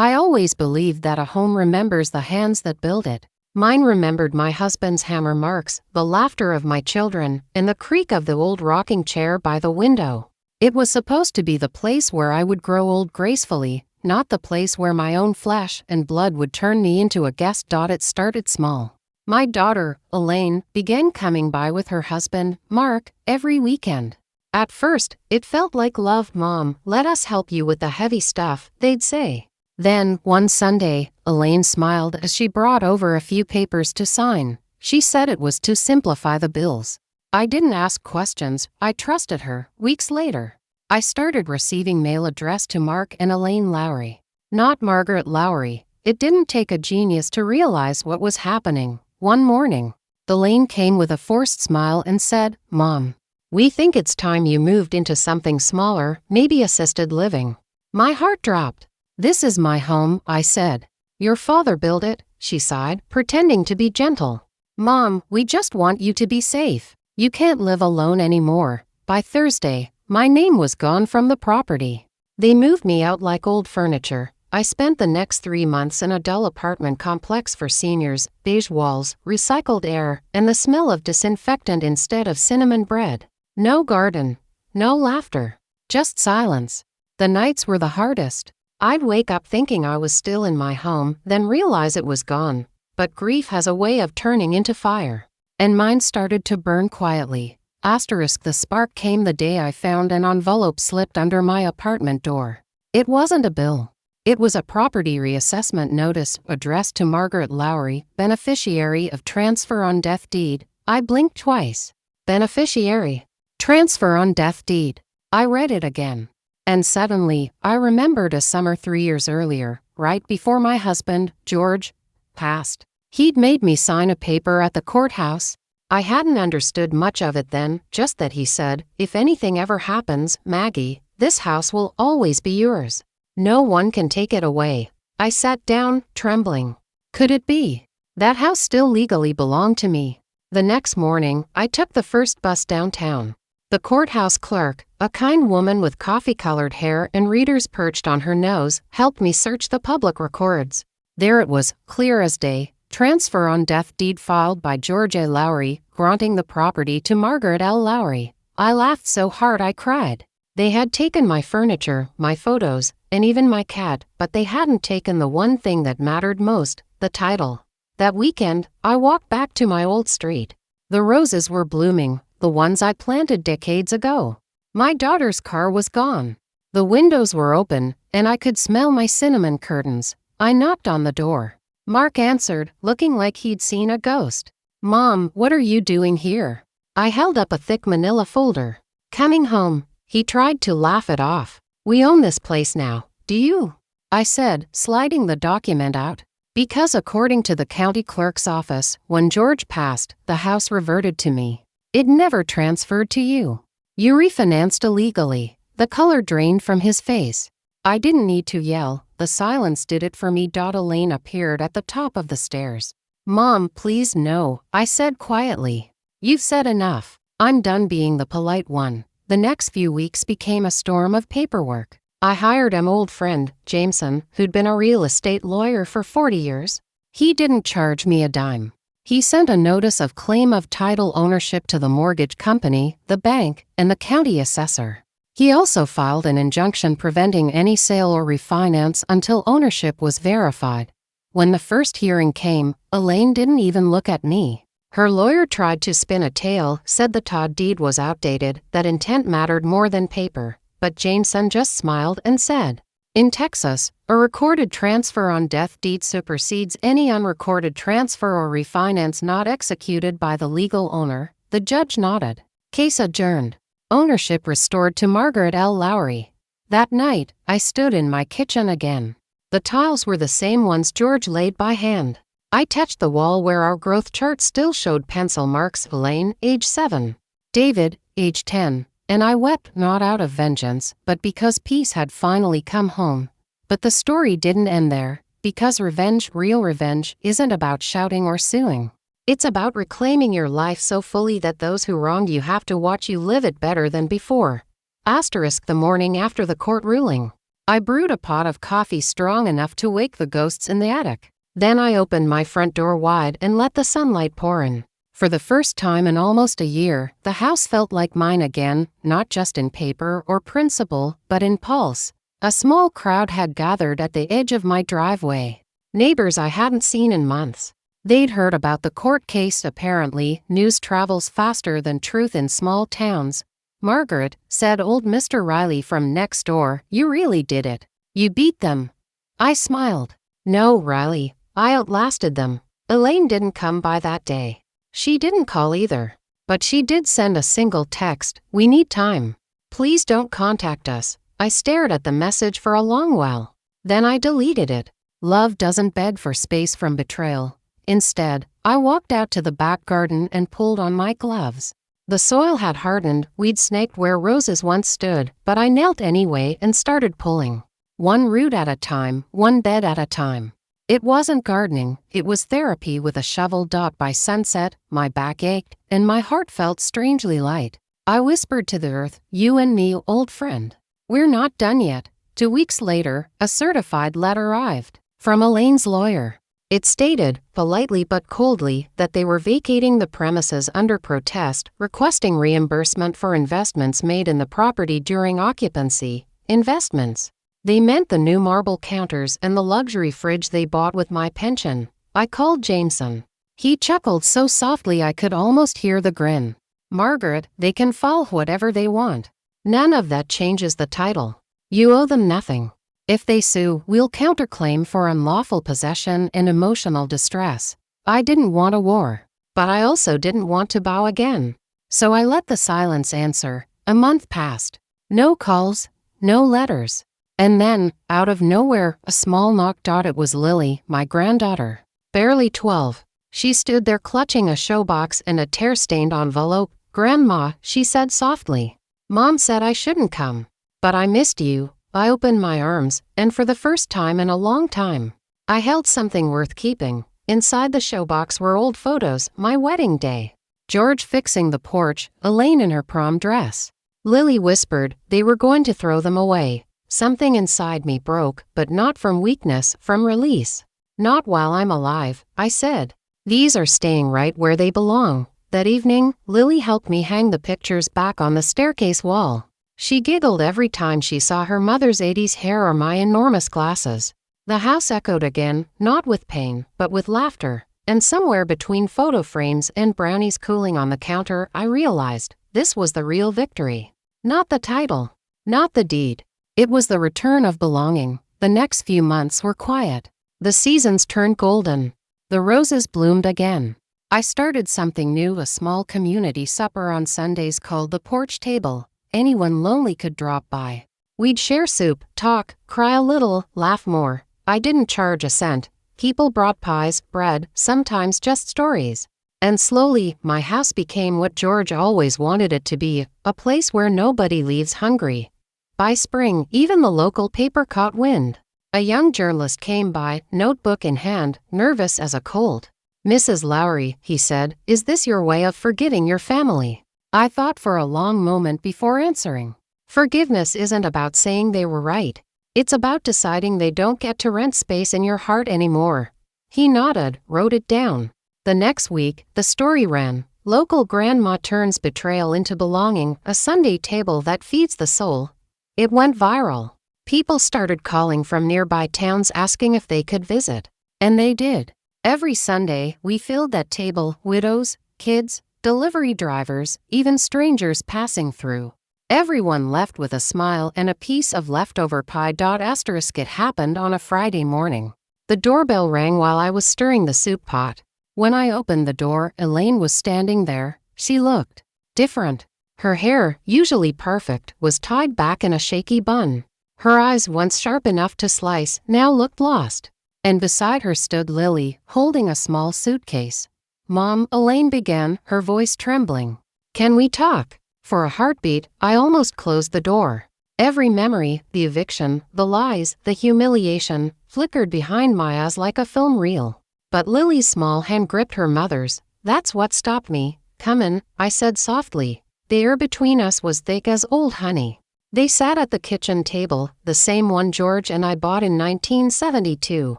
I always believed that a home remembers the hands that build it. Mine remembered my husband's hammer marks, the laughter of my children, and the creak of the old rocking chair by the window. It was supposed to be the place where I would grow old gracefully, not the place where my own flesh and blood would turn me into a guest. It started small. My daughter, Elaine, began coming by with her husband, Mark, every weekend. At first, it felt like love. "Mom, let us help you with the heavy stuff," they'd say. Then, one Sunday, Elaine smiled as she brought over a few papers to sign. She said it was to simplify the bills. I didn't ask questions, I trusted her. Weeks later, I started receiving mail addressed to Mark and Elaine Lowry, not Margaret Lowry. It didn't take a genius to realize what was happening. One morning, Elaine came with a forced smile and said, "Mom, we think it's time you moved into something smaller, maybe assisted living." My heart dropped. "This is my home," I said. "Your father built it," she sighed, pretending to be gentle. "Mom, we just want you to be safe. You can't live alone anymore." By Thursday, my name was gone from the property. They moved me out like old furniture. I spent the next 3 months in a dull apartment complex for seniors, beige walls, recycled air, and the smell of disinfectant instead of cinnamon bread. No garden, no laughter, just silence. The nights were the hardest. I'd wake up thinking I was still in my home, then realize it was gone. But grief has a way of turning into fire. And mine started to burn quietly. The spark came the day I found an envelope slipped under my apartment door. It wasn't a bill. It was a property reassessment notice addressed to Margaret Lowry, beneficiary of transfer on death deed. I blinked twice. Beneficiary. Transfer on death deed. I read it again. And suddenly, I remembered a summer 3 years earlier, right before my husband, George, passed. He'd made me sign a paper at the courthouse. I hadn't understood much of it then, just that he said, "If anything ever happens, Maggie, this house will always be yours. No one can take it away." I sat down, trembling. Could it be? That house still legally belonged to me. The next morning, I took the first bus downtown. The courthouse clerk, a kind woman with coffee-colored hair and readers perched on her nose, helped me search the public records. There it was, clear as day, transfer on death deed filed by George A. Lowry, granting the property to Margaret L. Lowry. I laughed so hard I cried. They had taken my furniture, my photos, and even my cat, but they hadn't taken the one thing that mattered most, the title. That weekend, I walked back to my old street. The roses were blooming, the ones I planted decades ago. My daughter's car was gone. The windows were open, and I could smell my cinnamon curtains. I knocked on the door. Mark answered, looking like he'd seen a ghost. "Mom, what are you doing here?" I held up a thick manila folder. "Coming home." He tried to laugh it off. "We own this place now, do you?" I said, sliding the document out. "Because according to the county clerk's office, when George passed, the house reverted to me. It never transferred to you. You refinanced illegally." The color drained from his face. I didn't need to yell. The silence did it for me. Elaine appeared at the top of the stairs. "Mom, please no," I said quietly. "You've said enough. I'm done being the polite one." The next few weeks became a storm of paperwork. I hired an old friend, Jameson, who'd been a real estate lawyer for 40 years. He didn't charge me a dime. He sent a notice of claim of title ownership to the mortgage company, the bank, and the county assessor. He also filed an injunction preventing any sale or refinance until ownership was verified. When the first hearing came, Elaine didn't even look at me. Her lawyer tried to spin a tale, said the Todd deed was outdated, that intent mattered more than paper, but Jameson just smiled and said, "In Texas, a recorded transfer on death deed supersedes any unrecorded transfer or refinance not executed by the legal owner." The judge nodded. Case adjourned. Ownership restored to Margaret L. Lowry. That night, I stood in my kitchen again. The tiles were the same ones George laid by hand. I touched the wall where our growth chart still showed pencil marks. Elaine, age 7. David, age 10. And I wept, not out of vengeance, but because peace had finally come home. But the story didn't end there, because revenge, real revenge, isn't about shouting or suing. It's about reclaiming your life so fully that those who wronged you have to watch you live it better than before. The morning after the court ruling, I brewed a pot of coffee strong enough to wake the ghosts in the attic. Then I opened my front door wide and let the sunlight pour in. For the first time in almost a year, the house felt like mine again, not just in paper or principle, but in pulse. A small crowd had gathered at the edge of my driveway. Neighbors I hadn't seen in months. They'd heard about the court case. Apparently, news travels faster than truth in small towns. "Margaret," said old Mr. Riley from next door, "you really did it. You beat them." I smiled. "No, Riley, I outlasted them." Elaine didn't come by that day. She didn't call either. But she did send a single text, "We need time. Please don't contact us." I stared at the message for a long while. Then I deleted it. Love doesn't beg for space from betrayal. Instead, I walked out to the back garden and pulled on my gloves. The soil had hardened, weeds snaked where roses once stood, but I knelt anyway and started pulling. One root at a time, one bed at a time. It wasn't gardening, it was therapy with a shovel. By sunset, my back ached, and my heart felt strangely light. I whispered to the earth, "You and me, old friend. We're not done yet." 2 weeks later, a certified letter arrived from Elaine's lawyer. It stated, politely but coldly, that they were vacating the premises under protest, requesting reimbursement for investments made in the property during occupancy. Investments. They meant the new marble counters and the luxury fridge they bought with my pension. I called Jameson. He chuckled so softly I could almost hear the grin. "Margaret, they can file whatever they want. None of that changes the title. You owe them nothing. If they sue, we'll counterclaim for unlawful possession and emotional distress." I didn't want a war, but I also didn't want to bow again. So I let the silence answer. A month passed. No calls, no letters. And then, out of nowhere, a small knock. It was Lily, my granddaughter. Barely 12. She stood there clutching a showbox and a tear-stained envelope. "Grandma," she said softly. "Mom said I shouldn't come. But I missed you." I opened my arms, and for the first time in a long time, I held something worth keeping. Inside the showbox were old photos, my wedding day. George fixing the porch, Elaine in her prom dress. Lily whispered they were going to throw them away. Something inside me broke, but not from weakness, from release. "Not while I'm alive," I said. "These are staying right where they belong." That evening, Lily helped me hang the pictures back on the staircase wall. She giggled every time she saw her mother's 80s hair or my enormous glasses. The house echoed again, not with pain, but with laughter. And somewhere between photo frames and brownies cooling on the counter, I realized this was the real victory. Not the title, not the deed. It was the return of belonging. The next few months were quiet. The seasons turned golden. The roses bloomed again. I started something new, a small community supper on Sundays called the Porch Table. Anyone lonely could drop by. We'd share soup, talk, cry a little, laugh more. I didn't charge a cent. People brought pies, bread, sometimes just stories. And slowly, my house became what George always wanted it to be, a place where nobody leaves hungry. By spring, even the local paper caught wind. A young journalist came by, notebook in hand, nervous as a colt. "Mrs. Lowry," he said, "is this your way of forgiving your family?" I thought for a long moment before answering. Forgiveness isn't about saying they were right. It's about deciding they don't get to rent space in your heart anymore. He nodded, wrote it down. The next week, the story ran. Local grandma turns betrayal into belonging, a Sunday table that feeds the soul. It went viral. People started calling from nearby towns asking if they could visit. And they did. Every Sunday, we filled that table, widows, kids, delivery drivers, even strangers passing through. Everyone left with a smile and a piece of leftover pie. It happened on a Friday morning. The doorbell rang while I was stirring the soup pot. When I opened the door, Elaine was standing there. She looked different. Her hair, usually perfect, was tied back in a shaky bun. Her eyes, once sharp enough to slice, now looked lost. And beside her stood Lily, holding a small suitcase. "Mom," Elaine began, her voice trembling. "Can we talk?" For a heartbeat, I almost closed the door. Every memory, the eviction, the lies, the humiliation, flickered behind my eyes like a film reel. But Lily's small hand gripped her mother's. "That's what stopped me." "Come in," I said softly. The air between us was thick as old honey. They sat at the kitchen table, the same one George and I bought in 1972.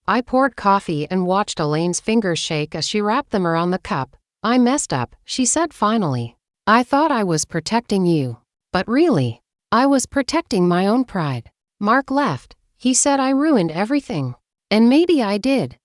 I poured coffee and watched Elaine's fingers shake as she wrapped them around the cup. "I messed up," she said finally. "I thought I was protecting you. But really, I was protecting my own pride." Mark left. He said I ruined everything. And maybe I did.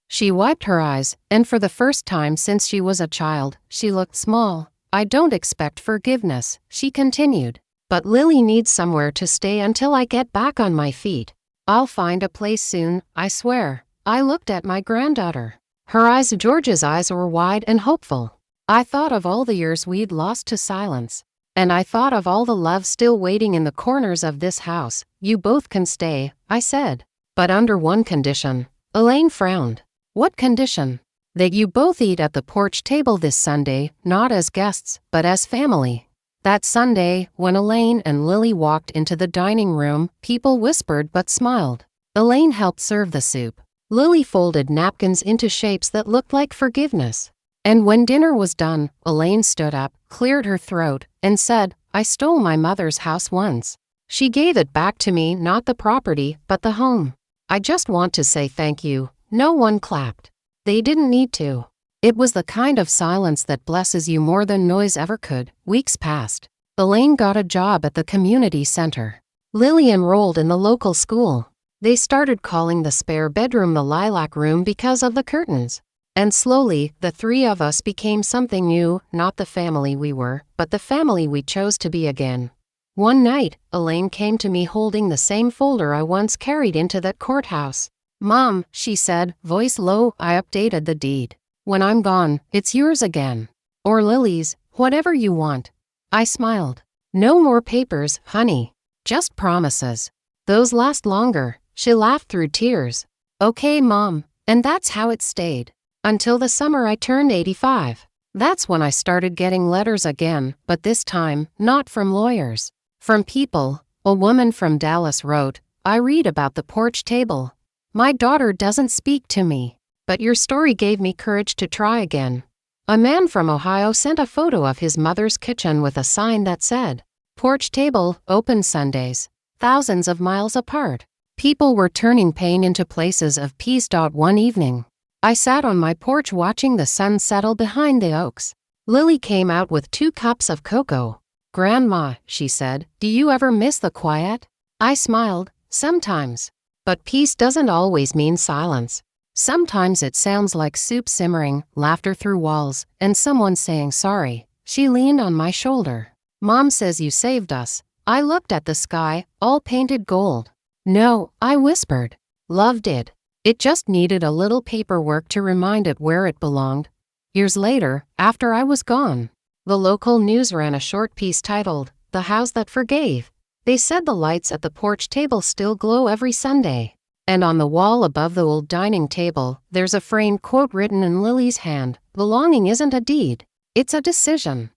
She wiped her eyes, and for the first time since she was a child, she looked small. "I don't expect forgiveness," she continued. "But Lily needs somewhere to stay until I get back on my feet. I'll find a place soon, I swear." I looked at my granddaughter. George's eyes were wide and hopeful. I thought of all the years we'd lost to silence. And I thought of all the love still waiting in the corners of this house. "You both can stay," I said. "But under one condition." Elaine frowned. "What condition?" "That you both eat at the porch table this Sunday, not as guests, but as family." That Sunday, when Elaine and Lily walked into the dining room, people whispered but smiled. Elaine helped serve the soup. Lily folded napkins into shapes that looked like forgiveness. And when dinner was done, Elaine stood up, cleared her throat, and said, "I stole my mother's house once. She gave it back to me, not the property, but the home. I just want to say thank you." No one clapped. They didn't need to. It was the kind of silence that blesses you more than noise ever could. Weeks passed. Elaine got a job at the community center. Lily enrolled in the local school. They started calling the spare bedroom the lilac room because of the curtains. And slowly, the three of us became something new, not the family we were, but the family we chose to be again. One night, Elaine came to me holding the same folder I once carried into that courthouse. "Mom," she said, voice low, "I updated the deed. When I'm gone, it's yours again. Or Lily's, whatever you want." I smiled. "No more papers, honey. Just promises. Those last longer." She laughed through tears. "Okay, Mom." And that's how it stayed. Until the summer I turned 85. That's when I started getting letters again, but this time, not from lawyers. From people. A woman from Dallas wrote, "I read about the porch table. My daughter doesn't speak to me. But your story gave me courage to try again." A man from Ohio sent a photo of his mother's kitchen with a sign that said, "Porch table, open Sundays." Thousands of miles apart. People were turning pain into places of peace. One evening, I sat on my porch watching the sun settle behind the oaks. Lily came out with 2 cups of cocoa. "Grandma," she said, "do you ever miss the quiet?" I smiled. "Sometimes. But peace doesn't always mean silence. Sometimes it sounds like soup simmering, laughter through walls, and someone saying sorry." She leaned on my shoulder. "Mom says you saved us." I looked at the sky, all painted gold. "No," I whispered. "Love did. It just needed a little paperwork to remind it where it belonged." Years later, after I was gone, the local news ran a short piece titled, "The House That Forgave." They said the lights at the porch table still glow every Sunday. And on the wall above the old dining table, there's a framed quote written in Lily's hand, "Belonging isn't a deed. It's a decision."